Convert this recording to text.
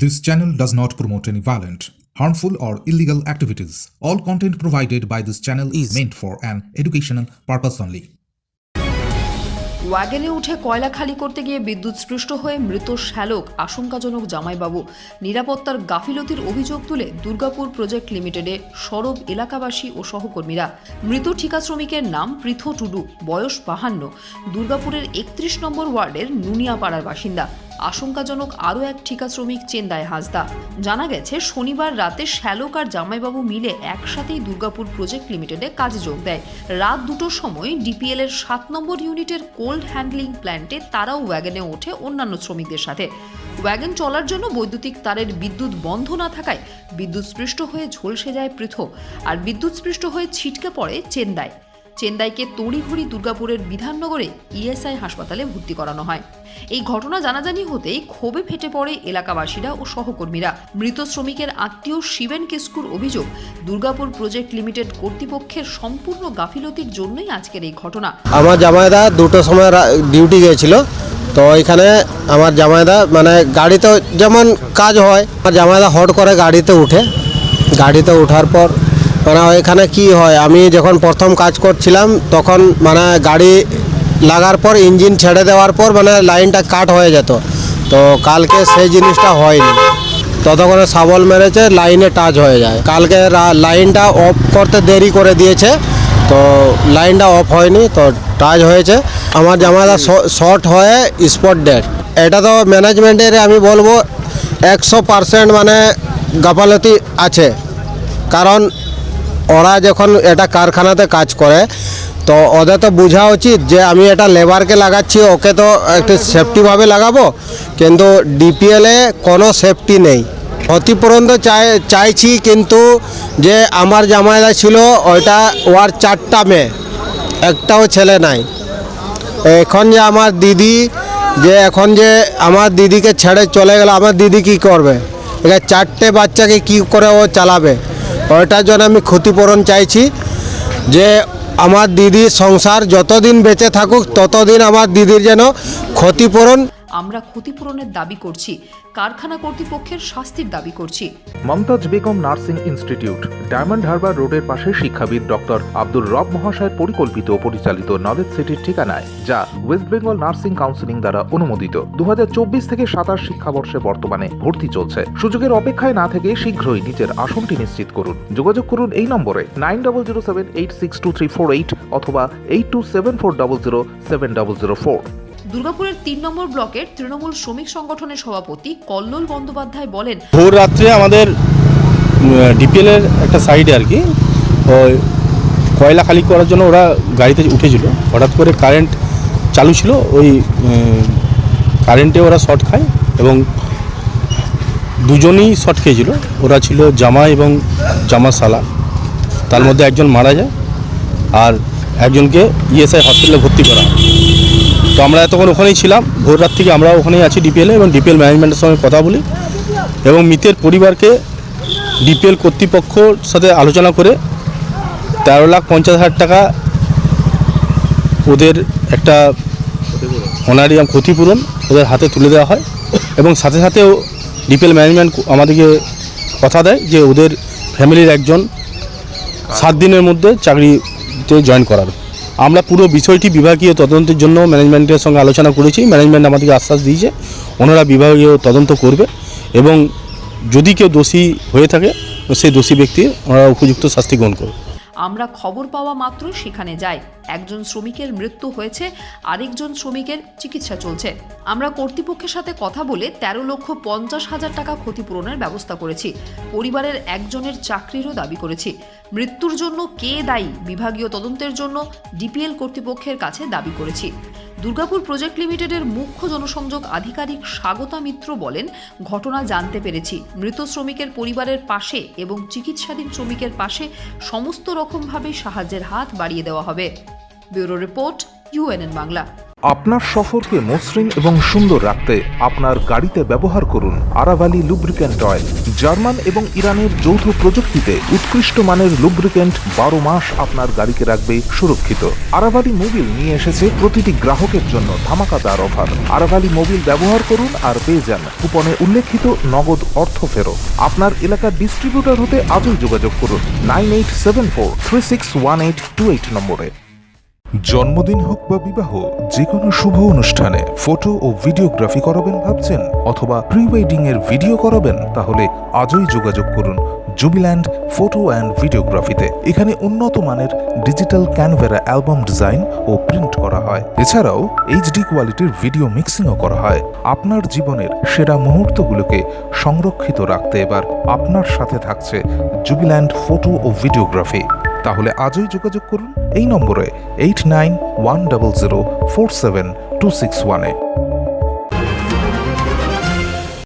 This channel does not promote any violent, harmful, or illegal activities. All content provided by this channel is meant for an educational purpose only. ওয়াগনে উঠে কয়লা খালি করতে গিয়ে বিদ্যুৎস্পৃষ্ট হয়ে মৃত শ্যালক আশঙ্কাজনক জামাইবাবু। নিরাপত্তার গাফিলতির অভিযোগ তুলে দুর্গাপুর প্রজেক্ট লিমিটেডে সরব এলাকাবাসী ও সহকর্মীরা। মৃত ঠিকা শ্রমিকের নাম পৃথ টুডু, বয়স 52, দুর্গাপুরের 31 নম্বর ওয়ার্ডের নুনিয়াপাড়ার বাসিন্দা। আশঙ্কাজনক আরও এক ঠিকা শ্রমিক চেন্দাই হাসদা। জানা গেছে শনিবার রাতে শ্যালক আর জামাইবাবু মিলে একসাথেই দুর্গাপুর প্রজেক্ট লিমিটেডে কাজে যোগ দেয়। রাত 2টোর সময় ডিপিএল এর 7 নম্বর ইউনিটের কোল্ড হ্যান্ডলিং প্ল্যান্টে তারাও ওয়াগনে ওঠে অন্যান্য শ্রমিকদের সাথে। ওয়াগন চলার জন্য বৈদ্যুতিক তারের বিদ্যুৎ বন্ধ না থাকায় বিদ্যুৎস্পৃষ্ট হয়ে ঝলসে যায় পৃথ, আর বিদ্যুৎস্পৃষ্ট হয়ে ছিটকে পড়ে চেন্দাই। চেন্দাইকে তড়িঘড়ি দুর্গাপুরের বিধাননগরে ইএসআই হাসপাতালে ভর্তি করানো হয়। এই ঘটনা জানাজানি হতেই ক্ষোভে ফেটে পড়ে এলাকাবাসীরা ও সহকর্মীরা। মৃত শ্রমিকের আত্মীয় শিবেন কিস্কুর অভিযোগ, দুর্গাপুর প্রজেক্ট লিমিটেড কর্তৃপক্ষের সম্পূর্ণ গাফিলতির জন্যই আজকের এই ঘটনা। আমার জামাইদা 2টোর সময় ডিউটি গিয়েছিল, তো এখানে আমার জামাইদা মানে গাড়িতে যেমন কাজ হয়, আমার জামাইদা হট করে গাড়িতে ওঠার পর মানে এখানে কি হয়, আমি যখন প্রথম কাজ করছিলাম তখন মানে গাড়ি লাগার পর ইঞ্জিন ছেড়ে দেওয়ার পর মানে লাইনটা কাট হয়ে যেত। তো কালকে সেই জিনিসটা হয়নি, ততক্ষণে শাবল মেরেছে, লাইনে টাচ হয়ে যায়। কালকে লাইনটা অফ করতে দেরি করে দিয়েছে, তো লাইনটা অফ হয়নি, তো টাচ হয়েছে। আমার জামাইদা শর্ট হয়ে স্পট ডেড। এটা তো ম্যানেজমেন্টের আমি বলবো 100% মানে গাফালতি আছে, কারণ ওরা যখন এটা কারখানাতে কাজ করে তো ওদের তো বোঝা উচিত যে আমি এটা লেবারকে লাগাচ্ছি, ওকে তো একটু সেফটিভাবে লাগাবো, কিন্তু ডিপিএলে কোনো সেফটি নেই। ক্ষতিপূরণ তো চাইছি, কিন্তু যে আমার জামাইদা ছিল ওইটা ওর 4টা মেয়ে, একটাও ছেলে নাই। এখন যে আমার দিদি আমার দিদিকে ছেড়ে চলে গেল, আমার দিদি কি করবে? এখানে 4টে বাচ্চাকে কি করে ও চালাবে? ওইটার জন্য আমি ক্ষতিপূরণ চাইছি, যে আমার দিদির সংসার যতদিন বেঁচে থাকুক ততদিন আমার দিদির যেন ক্ষতিপূরণ। আমরা ক্ষতিপূরণের দাবি করছি, কারখানা কর্তৃপক্ষের শাস্তির দাবি করছি। Mumtaz Begum nursing institute, Diamond Harbour রোডের পাশে শিক্ষাবিদ ডক্টর আব্দুর রব মহাশয়ের পরিকল্পিত ও পরিচালিত নলেজ সিটির ঠিকানায়, যা ওয়েস্ট বেঙ্গল নার্সিং কাউন্সিলিং দ্বারা অনুমোদিত। 2024 থেকে 27 শিক্ষাবর্ষে বর্তমানে ভর্তি চলছে। সুযোগের অপেক্ষায় না থেকে শীঘ্রই নিজের আসনটি নিশ্চিত করুন। যোগাযোগ করুন এই নম্বরে 9007862348 অথবা 8274007004। দুর্গাপুরের 3 নম্বর ব্লকের তৃণমূল শ্রমিক সংগঠনের সভাপতি কল্লোল বন্দ্যোপাধ্যায় বলেন, ভোর রাত্রে আমাদের ডিপিএল এর একটা সাইডে আর কি ওই কয়লা খালি করার জন্য ওরা গাড়িতে উঠেছিল। হঠাৎ করে কারেন্ট চালু ছিল, ওই কারেন্টে ওরা শর্ট খায় এবং দুজনেই শর্ট খেয়েছিল। ওরা ছিল জামাই এবং জামা সালা, তার মধ্যে একজন মারা যায় আর একজনকে ইএসআই হসপিটালে ভর্তি করা হয়। তো আমরা এতক্ষণ ওখানেই ছিলাম, ভোর রাত থেকে আমরা ওখানেই আছি ডিপিএলে, এবং ডিপিএল ম্যানেজমেন্টের সঙ্গে কথা বলি এবং মৃতের পরিবারকে ডিপিএল কর্তৃপক্ষর সাথে আলোচনা করে 13,50,000 টাকা ওদের একটা অনারিয়াম ক্ষতিপূরণ ওদের হাতে তুলে দেওয়া হয়, এবং সাথে সাথেও ডিপিএল ম্যানেজমেন্ট আমাদেরকে কথা দেয় যে ওদের ফ্যামিলির একজন 7 দিনের মধ্যে চাকরিতে জয়েন করাবে। আমরা পুরো বিষয়টি বিভাগীয় তদন্তের জন্য ম্যানেজমেন্টের সঙ্গে আলোচনা করেছি। ম্যানেজমেন্ট আমাদেরকে আশ্বাস দিয়েছে ওনারা বিভাগীয় তদন্ত করবে, এবং যদি কেউ দোষী হয়ে থাকে সেই দোষী ব্যক্তি ওনারা উপযুক্ত শাস্তি গ্রহণ করবে। আমরা খবর পাওয়া মাত্র সেখানে যাই। একজন শ্রমিকের মৃত্যু হয়েছে, আরেকজন শ্রমিকের চিকিৎসা চলছে। আমরা কর্তৃপক্ষের সাথে কথা বলে 13,50,000 টাকা ক্ষতিপূরণের ব্যবস্থা করেছি। পরিবারের একজনের চাকরিরও দাবি করেছি। মৃত্যুর জন্য কে দায়ী বিভাগীয় তদন্তের জন্য ডিপিএল কর্তৃপক্ষের কাছে দাবি করেছি। দুর্গাপুর প্রজেক্ট লিমিটেডের মুখ্য জনসংযোগ আধিকারিক স্বাগতা মিত্র বলেন, ঘটনা জানতে পেরেছি। মৃত শ্রমিকের পরিবারের পাশে এবং চিকিৎসাধীন শ্রমিকের পাশে সমস্ত রকমভাবে সাহায্যের হাত বাড়িয়ে দেওয়া হবে। Bureau report, UNN Bangla. আপনার সফরকে মসৃণ এবং সুন্দর রাখতে আপনার গাড়িতে ব্যবহার করুন আরাভালি লুব্রিক্যান্ট অয়েল। জার্মান এবং ইরানের যৌথ প্রযুক্তিতে উৎকৃষ্ট মানের লুব্রিক্যান্ট 12 মাস আপনার গাড়িকে রাখবে সুরক্ষিত। আরাভালি মোবিল নিয়ে এসেছে প্রতিটি গ্রাহকের জন্য ধামাকাদার অফার। আরাভালি মোবিল ব্যবহার করুন আর পেয়ে যান কুপনে উল্লেখিত নগদ অর্থ ফেরত। আপনার এলাকার ডিস্ট্রিবিউটর হতে আজই যোগাযোগ করুন 9874361828 নম্বরে। জন্মদিন হোক বা বিবাহ, যে কোনো শুভ অনুষ্ঠানে ফটো ও ভিডিওগ্রাফি করাবেন ভাবছেন, অথবা প্রি ওয়েডিং এর ভিডিও করাবেন, তাহলে আজই যোগাযোগ করুন জুবিল্যান্ড ফটো অ্যান্ড ভিডিওগ্রাফিতে। এখানে উন্নত মানের ডিজিটাল ক্যানভেরা অ্যালবাম ডিজাইন ও প্রিন্ট করা হয়। এছাড়াও এইচডি কোয়ালিটির ভিডিও মিক্সিংও করা হয়। আপনার জীবনের সেরা মুহূর্তগুলোকে সংরক্ষিত রাখতে এবার আপনার সাথে থাকছে জুবিল্যান্ড ফটো ও ভিডিওগ্রাফি। তাহলে আজই যোগাযোগ করুন এই নম্বরে 8910047261-এ।